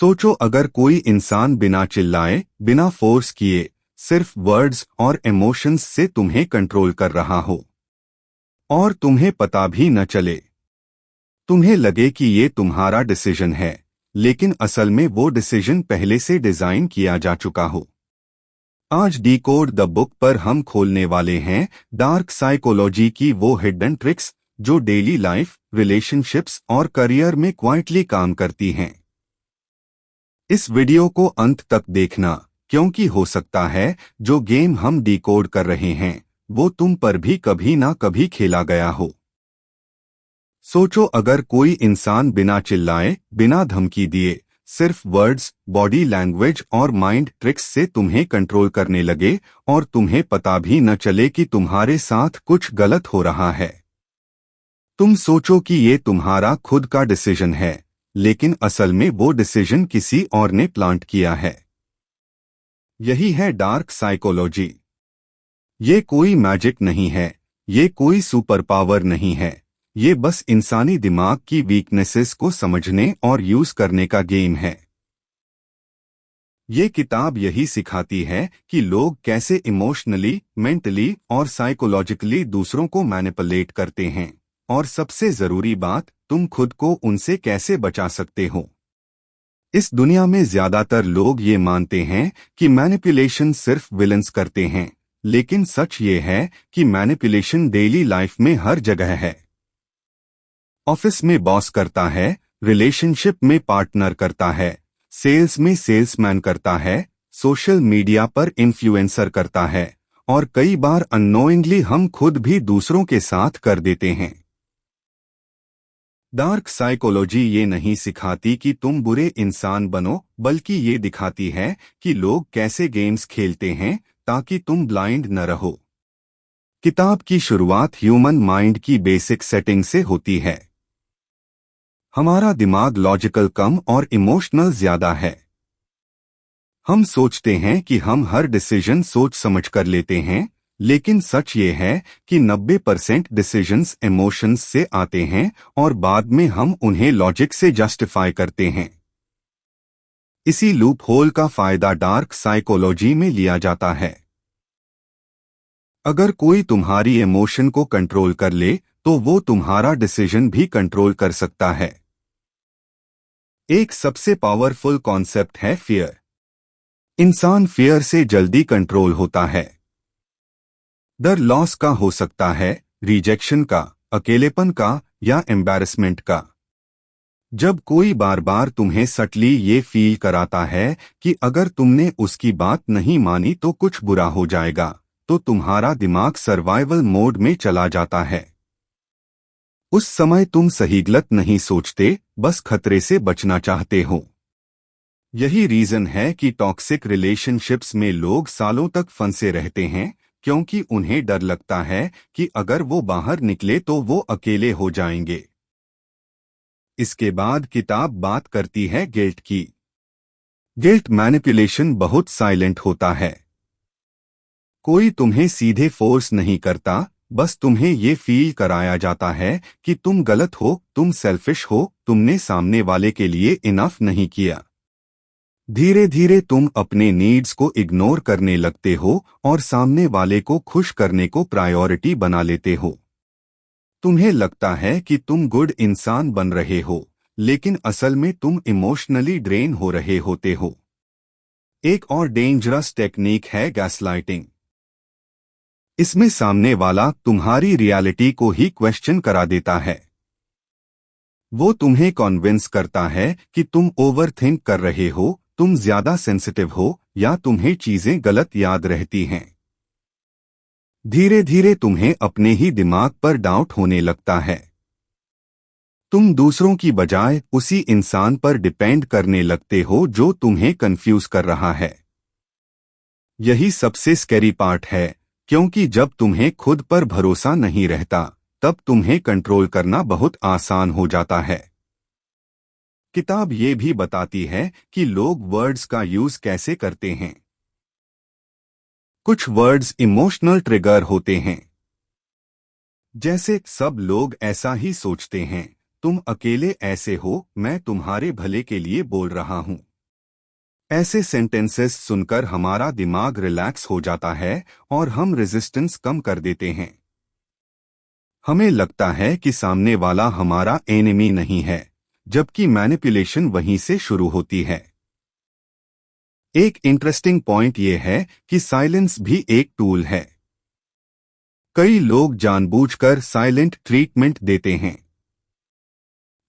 सोचो अगर कोई इंसान बिना चिल्लाए, बिना फोर्स किए, सिर्फ वर्ड्स और इमोशंस से तुम्हें कंट्रोल कर रहा हो और तुम्हें पता भी न चले। तुम्हें लगे कि ये तुम्हारा डिसीजन है, लेकिन असल में वो डिसीजन पहले से डिजाइन किया जा चुका हो। आज डिकोड द बुक पर हम खोलने वाले हैं डार्क साइकोलॉजी की वो हिडन ट्रिक्स जो डेली लाइफ, रिलेशनशिप्स और करियर में क्वाइटली काम करती हैं। इस वीडियो को अंत तक देखना, क्योंकि हो सकता है जो गेम हम डिकोड कर रहे हैं वो तुम पर भी कभी ना कभी खेला गया हो। सोचो अगर कोई इंसान बिना चिल्लाए, बिना धमकी दिए, सिर्फ वर्ड्स, बॉडी लैंग्वेज और माइंड ट्रिक्स से तुम्हें कंट्रोल करने लगे और तुम्हें पता भी न चले कि तुम्हारे साथ कुछ गलत हो रहा है। तुम सोचो कि ये तुम्हारा खुद का डिसीजन है, लेकिन असल में वो डिसीजन किसी और ने प्लांट किया है। यही है डार्क साइकोलॉजी। ये कोई मैजिक नहीं है, ये कोई सुपर पावर नहीं है, ये बस इंसानी दिमाग की वीकनेसेस को समझने और यूज करने का गेम है। ये किताब यही सिखाती है कि लोग कैसे इमोशनली, मेंटली और साइकोलॉजिकली दूसरों को मैनिपुलेट करते हैं, और सबसे जरूरी बात, तुम खुद को उनसे कैसे बचा सकते हो। इस दुनिया में ज्यादातर लोग ये मानते हैं कि मैनिपुलेशन सिर्फ विलन्स करते हैं, लेकिन सच ये है कि मैनिपुलेशन डेली लाइफ में हर जगह है। ऑफिस में बॉस करता है, रिलेशनशिप में पार्टनर करता है, सेल्स में सेल्समैन करता है, सोशल मीडिया पर इन्फ्लुएंसर करता है, और कई बार अननोइंगली हम खुद भी दूसरों के साथ कर देते हैं। डार्क साइकोलॉजी ये नहीं सिखाती कि तुम बुरे इंसान बनो, बल्कि ये दिखाती है कि लोग कैसे गेम्स खेलते हैं ताकि तुम ब्लाइंड न रहो। किताब की शुरुआत ह्यूमन माइंड की बेसिक सेटिंग से होती है। हमारा दिमाग लॉजिकल कम और इमोशनल ज्यादा है। हम सोचते हैं कि हम हर डिसीजन सोच समझ कर लेते हैं, लेकिन सच ये है कि 90% डिसीजंस इमोशंस से आते हैं और बाद में हम उन्हें लॉजिक से जस्टिफाई करते हैं। इसी लूप होल का फायदा डार्क साइकोलॉजी में लिया जाता है। अगर कोई तुम्हारी इमोशन को कंट्रोल कर ले, तो वो तुम्हारा डिसीजन भी कंट्रोल कर सकता है। एक सबसे पावरफुल कॉन्सेप्ट है फियर। इंसान फियर से जल्दी कंट्रोल होता है। डर लॉस का हो सकता है, रिजेक्शन का, अकेलेपन का या एम्बैरेसमेंट का। जब कोई बार बार तुम्हें सटली ये फील कराता है कि अगर तुमने उसकी बात नहीं मानी तो कुछ बुरा हो जाएगा, तो तुम्हारा दिमाग सर्वाइवल मोड में चला जाता है। उस समय तुम सही गलत नहीं सोचते, बस खतरे से बचना चाहते हो। यही रीजन है कि टॉक्सिक रिलेशनशिप्स में लोग सालों तक फंसे रहते हैं, क्योंकि उन्हें डर लगता है कि अगर वो बाहर निकले तो वो अकेले हो जाएंगे। इसके बाद किताब बात करती है गिल्ट की। गिल्ट मैनिपुलेशन बहुत साइलेंट होता है। कोई तुम्हें सीधे फोर्स नहीं करता, बस तुम्हें ये फील कराया जाता है कि तुम गलत हो, तुम सेल्फिश हो, तुमने सामने वाले के लिए इनफ नहीं किया। धीरे धीरे तुम अपने नीड्स को इग्नोर करने लगते हो और सामने वाले को खुश करने को प्रायोरिटी बना लेते हो। तुम्हें लगता है कि तुम गुड इंसान बन रहे हो, लेकिन असल में तुम इमोशनली ड्रेन हो रहे होते हो। एक और डेंजरस टेक्निक है गैसलाइटिंग। इसमें सामने वाला तुम्हारी रियलिटी को ही क्वेश्चन करा देता है। वो तुम्हें कॉन्विंस करता है कि तुम ओवरथिंक कर रहे हो, तुम ज्यादा सेंसिटिव हो, या तुम्हें चीजें गलत याद रहती हैं। धीरे धीरे तुम्हें अपने ही दिमाग पर डाउट होने लगता है। तुम दूसरों की बजाय उसी इंसान पर डिपेंड करने लगते हो जो तुम्हें कंफ्यूज कर रहा है। यही सबसे स्कैरी पार्ट है, क्योंकि जब तुम्हें खुद पर भरोसा नहीं रहता, तब तुम्हें कंट्रोल करना बहुत आसान हो जाता है। किताब ये भी बताती है कि लोग वर्ड्स का यूज कैसे करते हैं। कुछ वर्ड्स इमोशनल ट्रिगर होते हैं। जैसे सब लोग ऐसा ही सोचते हैं, तुम अकेले ऐसे हो, मैं तुम्हारे भले के लिए बोल रहा हूं। ऐसे सेंटेंसेस सुनकर हमारा दिमाग रिलैक्स हो जाता है और हम रेजिस्टेंस कम कर देते हैं। हमें लगता है कि सामने वाला हमारा एनिमी नहीं है, जबकि मैनिपुलेशन वहीं से शुरू होती है। एक इंटरेस्टिंग पॉइंट यह है कि साइलेंस भी एक टूल है। कई लोग जानबूझकर साइलेंट ट्रीटमेंट देते हैं।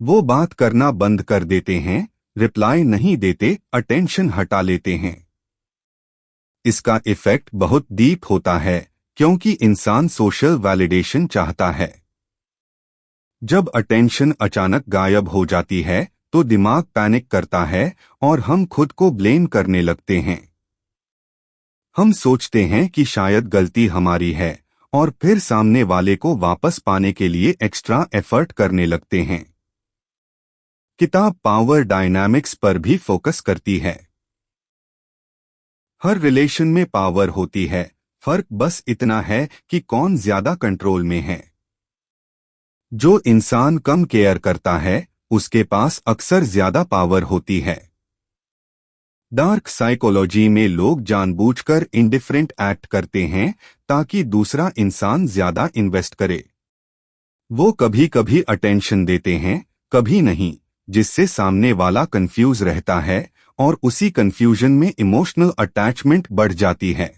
वो बात करना बंद कर देते हैं, रिप्लाई नहीं देते, अटेंशन हटा लेते हैं। इसका इफेक्ट बहुत डीप होता है, क्योंकि इंसान सोशल वैलिडेशन चाहता है। जब अटेंशन अचानक गायब हो जाती है तो दिमाग पैनिक करता है और हम खुद को ब्लेम करने लगते हैं। हम सोचते हैं कि शायद गलती हमारी है और फिर सामने वाले को वापस पाने के लिए एक्स्ट्रा एफर्ट करने लगते हैं। किताब पावर डायनामिक्स पर भी फोकस करती है। हर रिलेशन में पावर होती है, फर्क बस इतना है कि कौन ज्यादा कंट्रोल में है। जो इंसान कम केयर करता है उसके पास अक्सर ज्यादा पावर होती है। डार्क साइकोलॉजी में लोग जानबूझकर इंडिफरेंट एक्ट करते हैं ताकि दूसरा इंसान ज्यादा इन्वेस्ट करे। वो कभी कभी अटेंशन देते हैं, कभी नहीं, जिससे सामने वाला कंफ्यूज रहता है और उसी कंफ्यूजन में इमोशनल अटैचमेंट बढ़ जाती है।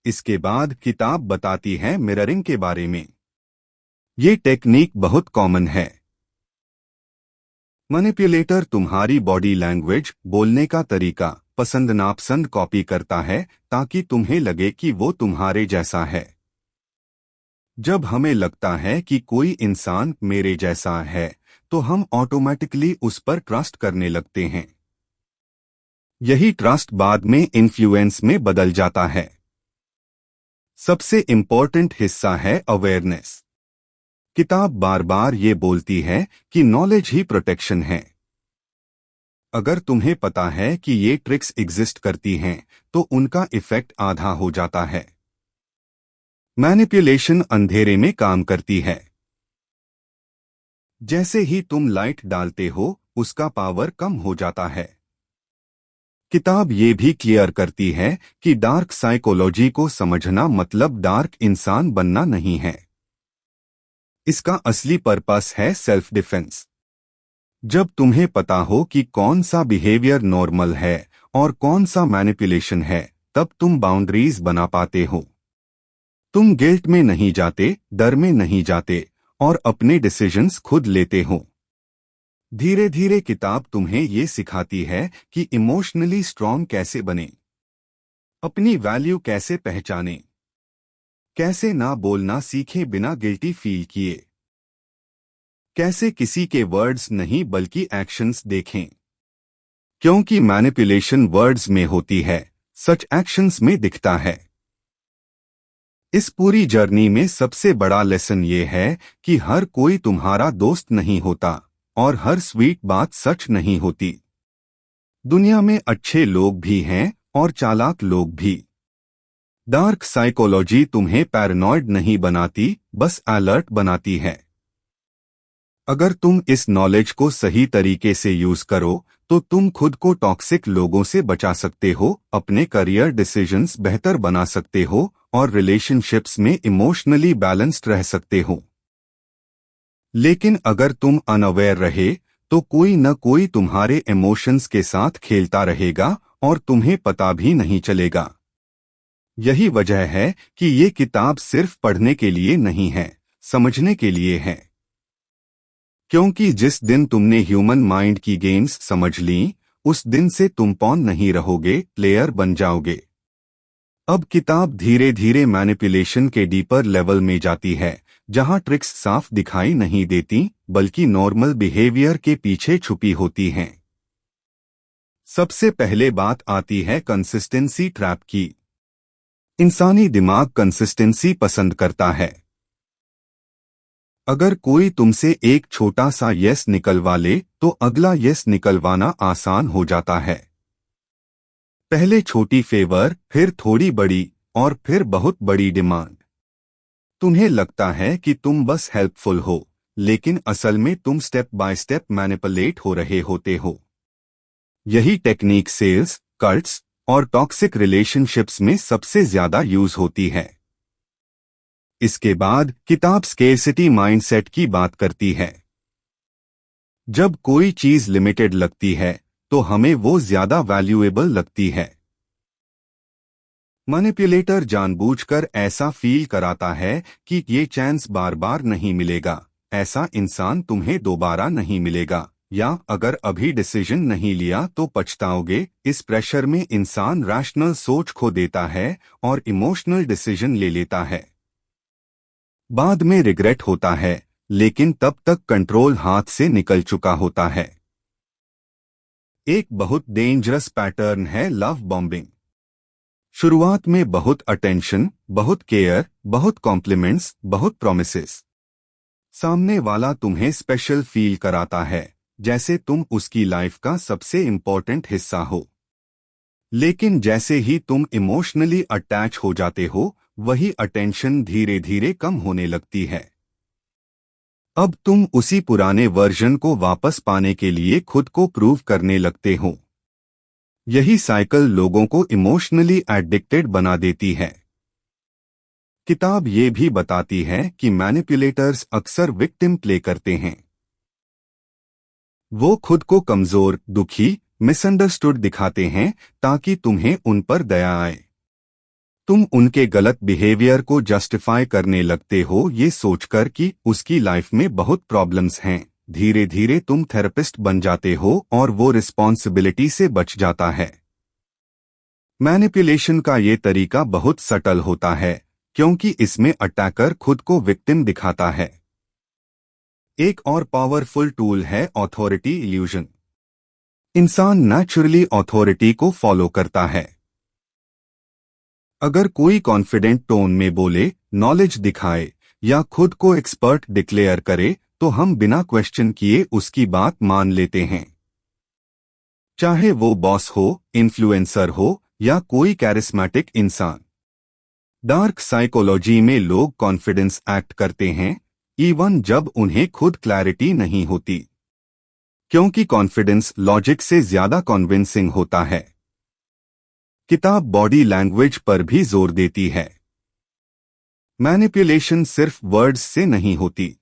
इसके बाद किताब बताती है मिररिंग के बारे में। ये टेक्निक बहुत कॉमन है। मैनिपुलेटर तुम्हारी बॉडी लैंग्वेज, बोलने का तरीका, पसंद नापसंद कॉपी करता है ताकि तुम्हें लगे कि वो तुम्हारे जैसा है। जब हमें लगता है कि कोई इंसान मेरे जैसा है तो हम ऑटोमेटिकली उस पर ट्रस्ट करने लगते हैं। यही ट्रस्ट बाद में इन्फ्लुएंस में बदल जाता है। सबसे इम्पोर्टेंट हिस्सा है अवेयरनेस। किताब बार बार ये बोलती है कि नॉलेज ही प्रोटेक्शन है। अगर तुम्हें पता है कि ये ट्रिक्स एग्जिस्ट करती हैं तो उनका इफेक्ट आधा हो जाता है। मैनिपुलेशन अंधेरे में काम करती है। जैसे ही तुम लाइट डालते हो उसका पावर कम हो जाता है। किताब ये भी क्लियर करती है कि डार्क साइकोलॉजी को समझना मतलब डार्क इंसान बनना नहीं है। इसका असली पर्पस है सेल्फ डिफेंस। जब तुम्हें पता हो कि कौन सा बिहेवियर नॉर्मल है और कौन सा मैनिपुलेशन है, तब तुम बाउंड्रीज बना पाते हो। तुम गिल्ट में नहीं जाते, डर में नहीं जाते और अपने डिसीजंस खुद लेते हो। धीरे धीरे किताब तुम्हें ये सिखाती है कि इमोशनली स्ट्रांग कैसे बने, अपनी वैल्यू कैसे पहचाने, कैसे ना बोलना सीखे बिना गिल्टी फील किए, कैसे किसी के वर्ड्स नहीं बल्कि एक्शंस देखें। क्योंकि मैनिपुलेशन वर्ड्स में होती है, सच एक्शंस में दिखता है। इस पूरी जर्नी में सबसे बड़ा लेसन ये है कि हर कोई तुम्हारा दोस्त नहीं होता और हर स्वीट बात सच नहीं होती। दुनिया में अच्छे लोग भी हैं और चालाक लोग भी। डार्क साइकोलॉजी तुम्हें पैरानॉइड नहीं बनाती, बस अलर्ट बनाती है। अगर तुम इस नॉलेज को सही तरीके से यूज करो तो तुम खुद को टॉक्सिक लोगों से बचा सकते हो, अपने करियर डिसीजंस बेहतर बना सकते हो और रिलेशनशिप्स में इमोशनली बैलेंस्ड रह सकते हो। लेकिन अगर तुम अनअवेयर रहे तो कोई न कोई तुम्हारे इमोशंस के साथ खेलता रहेगा और तुम्हें पता भी नहीं चलेगा। यही वजह है कि ये किताब सिर्फ पढ़ने के लिए नहीं है, समझने के लिए है। क्योंकि जिस दिन तुमने ह्यूमन माइंड की गेम्स समझ ली, उस दिन से तुम पॉन नहीं रहोगे, प्लेयर बन जाओगे। अब किताब धीरे धीरे मैनिपुलेशन के डीपर लेवल में जाती है, जहां ट्रिक्स साफ दिखाई नहीं देती बल्कि नॉर्मल बिहेवियर के पीछे छुपी होती हैं। सबसे पहले बात आती है कंसिस्टेंसी ट्रैप की। इंसानी दिमाग कंसिस्टेंसी पसंद करता है। अगर कोई तुमसे एक छोटा सा यस निकलवा ले तो अगला यस निकलवाना आसान हो जाता है। पहले छोटी फेवर, फिर थोड़ी बड़ी और फिर बहुत बड़ी डिमांड। तुम्हें लगता है कि तुम बस हेल्पफुल हो, लेकिन असल में तुम स्टेप बाय स्टेप मैनिपुलेट हो रहे होते हो। यही टेक्निक सेल्स, कल्ट्स और टॉक्सिक रिलेशनशिप्स में सबसे ज्यादा यूज होती है। इसके बाद किताब स्केर्सिटी माइंडसेट की बात करती है। जब कोई चीज लिमिटेड लगती है तो हमें वो ज्यादा वैल्यूएबल लगती है। मैनिपुलेटर जानबूझकर ऐसा फील कराता है कि ये चांस बार बार नहीं मिलेगा, ऐसा इंसान तुम्हें दोबारा नहीं मिलेगा, या अगर अभी डिसीजन नहीं लिया तो पछताओगे। इस प्रेशर में इंसान रैशनल सोच खो देता है और इमोशनल डिसीजन ले लेता है। बाद में रिग्रेट होता है, लेकिन तब तक कंट्रोल हाथ से निकल चुका होता है। एक बहुत डेंजरस पैटर्न है लव बॉम्बिंग। शुरुआत में बहुत अटेंशन, बहुत केयर, बहुत कॉम्प्लीमेंट्स, बहुत प्रोमिसेस। सामने वाला तुम्हें स्पेशल फील कराता है, जैसे तुम उसकी लाइफ का सबसे इम्पोर्टेंट हिस्सा हो। लेकिन जैसे ही तुम इमोशनली अटैच हो जाते हो, वही अटेंशन धीरे धीरे कम होने लगती है। अब तुम उसी पुराने वर्जन को वापस पाने के लिए खुद को प्रूव करने लगते हो। यही साइकिल लोगों को इमोशनली एडिक्टेड बना देती है। किताब ये भी बताती है कि मैनिपुलेटर्स अक्सर विक्टिम प्ले करते हैं। वो खुद को कमजोर, दुखी, मिसअंडरस्टूड दिखाते हैं ताकि तुम्हें उन पर दया आए। तुम उनके गलत बिहेवियर को जस्टिफाई करने लगते हो, ये सोचकर कि उसकी लाइफ में बहुत प्रॉब्लम्स हैं। धीरे धीरे तुम थेरेपिस्ट बन जाते हो और वो रिस्पॉन्सिबिलिटी से बच जाता है। मैनिपुलेशन का ये तरीका बहुत सटल होता है, क्योंकि इसमें अटैकर खुद को विक्टिम दिखाता है। एक और पावरफुल टूल है ऑथोरिटी इल्यूजन। इंसान नेचुरली ऑथोरिटी को फॉलो करता है। अगर कोई कॉन्फिडेंट टोन में बोले, नॉलेज दिखाए या खुद को एक्सपर्ट डिक्लेयर करे, तो हम बिना क्वेश्चन किए उसकी बात मान लेते हैं। चाहे वो बॉस हो, इन्फ्लुएंसर हो या कोई कैरिस्मेटिक इंसान। डार्क साइकोलॉजी में लोग कॉन्फिडेंस एक्ट करते हैं इवन जब उन्हें खुद क्लैरिटी नहीं होती, क्योंकि कॉन्फिडेंस लॉजिक से ज्यादा कन्विंसिंग होता है। किताब बॉडी लैंग्वेज पर भी जोर देती है। मैनिपुलेशन सिर्फ वर्ड्स से नहीं होती।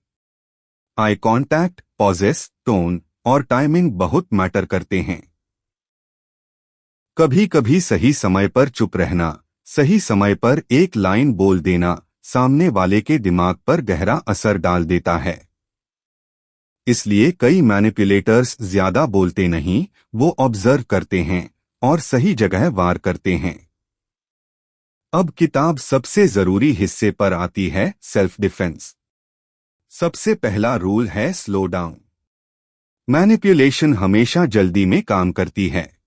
आई कांटेक्ट, पॉजेस, टोन और टाइमिंग बहुत मैटर करते हैं। कभी कभी सही समय पर चुप रहना, सही समय पर एक लाइन बोल देना सामने वाले के दिमाग पर गहरा असर डाल देता है। इसलिए कई मैनिपुलेटर्स ज्यादा बोलते नहीं, वो ऑब्जर्व करते हैं और सही जगह वार करते हैं। अब किताब सबसे जरूरी हिस्से पर आती है, सेल्फ डिफेंस। सबसे पहला रूल है स्लो डाउन। मैनिपुलेशन हमेशा जल्दी में काम करती है।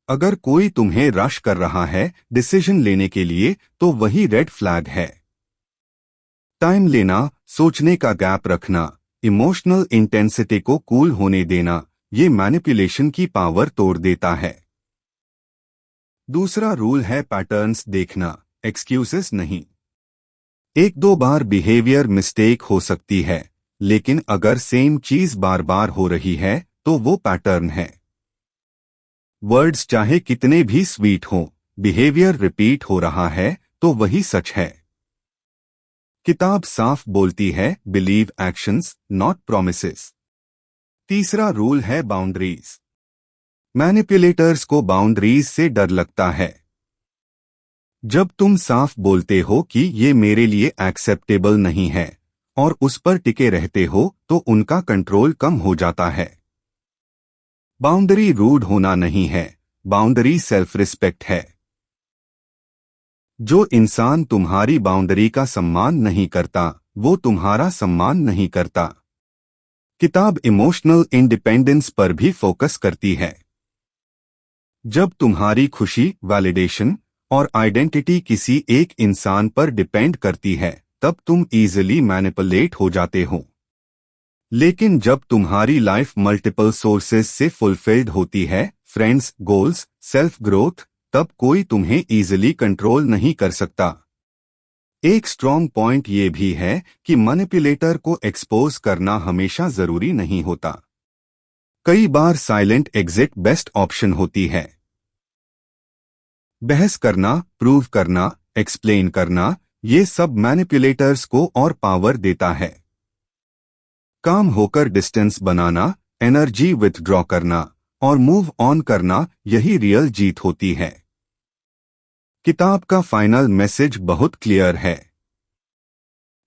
अगर कोई तुम्हें रश कर रहा है डिसीजन लेने के लिए, तो वही रेड फ्लैग है। टाइम लेना, सोचने का गैप रखना, इमोशनल इंटेंसिटी को कूल होने देना, ये मैनिपुलेशन की पावर तोड़ देता है। दूसरा रूल है पैटर्न्स देखना, एक्सक्यूजेस नहीं। एक दो बार बिहेवियर मिस्टेक हो सकती है, लेकिन अगर सेम चीज बार बार हो रही है तो वो पैटर्न है। वर्ड्स चाहे कितने भी स्वीट हों, बिहेवियर रिपीट हो रहा है तो वही सच है। किताब साफ बोलती है, बिलीव एक्शंस नॉट प्रोमिसेस। तीसरा रूल है बाउंड्रीज। मैनिपुलेटर्स को बाउंड्रीज से डर लगता है। जब तुम साफ बोलते हो कि ये मेरे लिए एक्सेप्टेबल नहीं है और उस पर टिके रहते हो, तो उनका कंट्रोल कम हो जाता है। बाउंड्री रूड होना नहीं है, बाउंड्री सेल्फ रिस्पेक्ट है। जो इंसान तुम्हारी बाउंड्री का सम्मान नहीं करता, वो तुम्हारा सम्मान नहीं करता। किताब इमोशनल इंडिपेंडेंस पर भी फोकस करती है। जब तुम्हारी खुशी, वैलिडेशन और आइडेंटिटी किसी एक इंसान पर डिपेंड करती है, तब तुम इजीली मैनिपुलेट हो जाते हो। लेकिन जब तुम्हारी लाइफ मल्टीपल सोर्सेस से फुलफिल्ड होती है, फ्रेंड्स, गोल्स, सेल्फ ग्रोथ, तब कोई तुम्हें इजीली कंट्रोल नहीं कर सकता। एक स्ट्रॉन्ग पॉइंट ये भी है कि मैनिपुलेटर को एक्सपोज करना हमेशा जरूरी नहीं होता। कई बार साइलेंट एग्जिट बेस्ट ऑप्शन होती है। बहस करना, प्रूव करना, एक्सप्लेन करना, ये सब मैनिपुलेटर्स को और पावर देता है। काम होकर डिस्टेंस बनाना, एनर्जी विथड्रॉ करना और मूव ऑन करना, यही रियल जीत होती है। किताब का फाइनल मैसेज बहुत क्लियर है।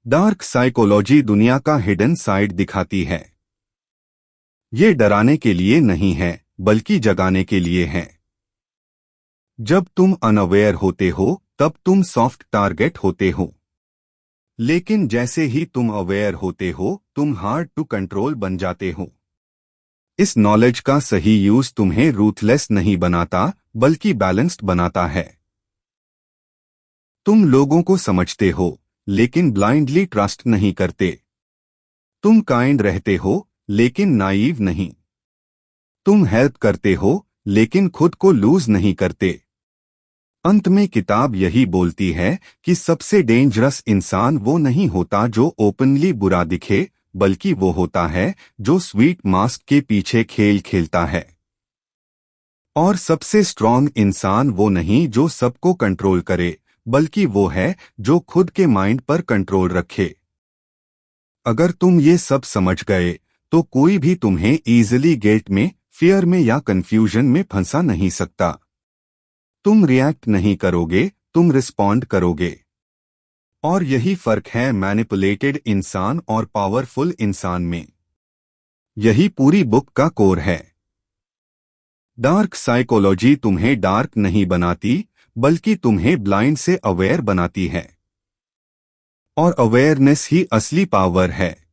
डार्क साइकोलॉजी दुनिया का हिडन साइड दिखाती है। ये डराने के लिए नहीं है, बल्कि जगाने के लिए है। जब तुम अनअवेयर होते हो तब तुम सॉफ्ट टारगेट होते हो, लेकिन जैसे ही तुम अवेयर होते हो तुम हार्ड टू कंट्रोल बन जाते हो। इस नॉलेज का सही यूज तुम्हें रूथलेस नहीं बनाता, बल्कि बैलेंस्ड बनाता है। तुम लोगों को समझते हो, लेकिन ब्लाइंडली ट्रस्ट नहीं करते। तुम काइंड रहते हो, लेकिन नाइव नहीं। तुम हेल्प करते हो, लेकिन खुद को लूज नहीं करते। अंत में किताब यही बोलती है कि सबसे डेंजरस इंसान वो नहीं होता जो ओपनली बुरा दिखे, बल्कि वो होता है जो स्वीट मास्क के पीछे खेल खेलता है। और सबसे स्ट्रांग इंसान वो नहीं जो सबको कंट्रोल करे, बल्कि वो है जो खुद के माइंड पर कंट्रोल रखे। अगर तुम ये सब समझ गए तो कोई भी तुम्हें इजीली गिल्ट में, फियर में या कंफ्यूजन में फंसा नहीं सकता। तुम रिएक्ट नहीं करोगे, तुम रिस्पॉन्ड करोगे। और यही फर्क है मैनिपुलेटेड इंसान और पावरफुल इंसान में। यही पूरी बुक का कोर है। डार्क साइकोलॉजी तुम्हें डार्क नहीं बनाती, बल्कि तुम्हें ब्लाइंड से अवेयर बनाती है। और अवेयरनेस ही असली पावर है।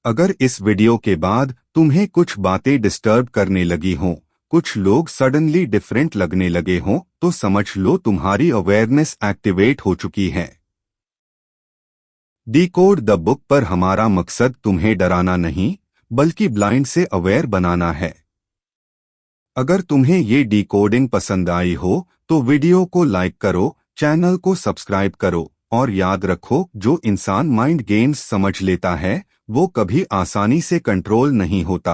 अगर इस वीडियो के बाद तुम्हें कुछ बातें डिस्टर्ब करने लगी हों, कुछ लोग सडनली डिफरेंट लगने लगे हों, तो समझ लो तुम्हारी अवेयरनेस एक्टिवेट हो चुकी है। डिकोड द बुक पर हमारा मकसद तुम्हें डराना नहीं, बल्कि ब्लाइंड से अवेयर बनाना है। अगर तुम्हें ये डिकोडिंग पसंद आई हो तो वीडियो को लाइक करो, चैनल को सब्सक्राइब करो और याद रखो, जो इंसान माइंड गेम्स समझ लेता है वो कभी आसानी से कंट्रोल नहीं होता।